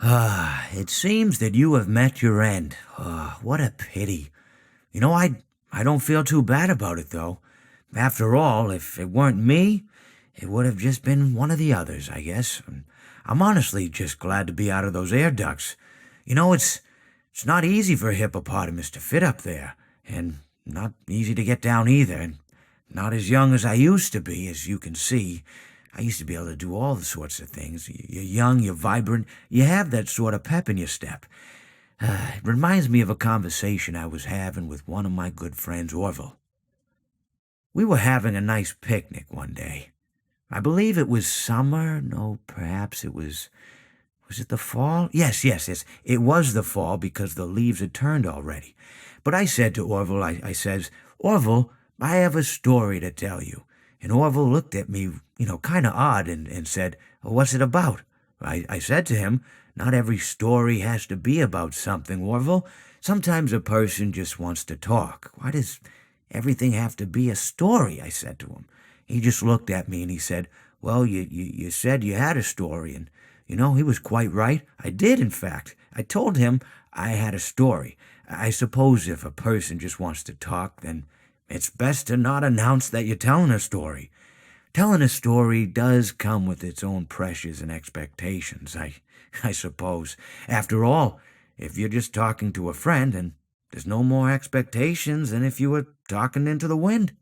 It seems that you have met your end. What a pity. I don't feel too bad about it, though. After all, if it weren't me, it would have just been one of the others, I guess. And I'm honestly just glad to be out of those air ducts. It's not easy for a hippopotamus to fit up there, and not easy to get down either, and not as young as I used to be, as you can see. I used to be able to do all the sorts of things. You're young, you're vibrant, you have that sort of pep in your step. It reminds me of a conversation I was having with one of my good friends, Orville. We were having a nice picnic one day. I believe it was summer. No, perhaps it was... Was it the fall? Yes. It was the fall because the leaves had turned already. But I said to Orville, I says, Orville, I have a story to tell you. And Orville looked at me, kind of odd and said, what's it about? I said to him, not every story has to be about something, Orville. Sometimes a person just wants to talk. Why does everything have to be a story? I said to him. He just looked at me and he said, well, you said you had a story, and he was quite right. I did, in fact. I told him I had a story. I suppose if a person just wants to talk, then it's best to not announce that you're telling a story. Telling a story does come with its own pressures and expectations, I suppose. After all, if you're just talking to a friend, then there's no more expectations than if you were talking into the wind.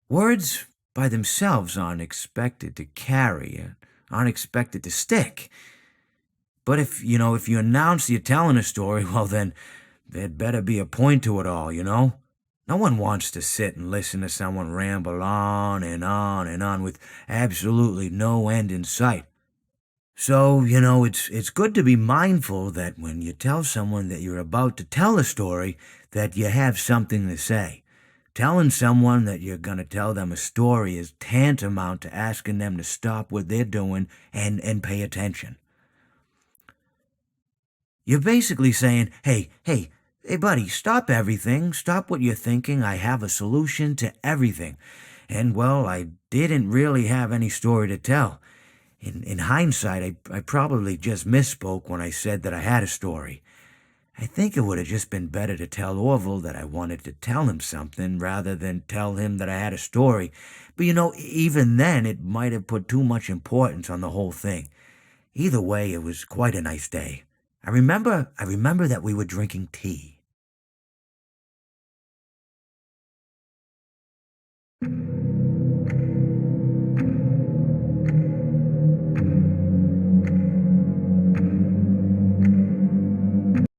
Words by themselves aren't expected to carry, aren't expected to stick. But if you announce you're telling a story, well then, there'd better be a point to it all, No one wants to sit and listen to someone ramble on and on and on with absolutely no end in sight. So, it's good to be mindful that when you tell someone that you're about to tell a story, that you have something to say. Telling someone that you're going to tell them a story is tantamount to asking them to stop what they're doing and pay attention. You're basically saying, hey, buddy, stop everything. Stop what you're thinking. I have a solution to everything. And, well, I didn't really have any story to tell. In hindsight, I probably just misspoke when I said that I had a story. I think it would have just been better to tell Orville that I wanted to tell him something rather than tell him that I had a story. But even then, it might have put too much importance on the whole thing. Either way, it was quite a nice day. I remember that we were drinking tea.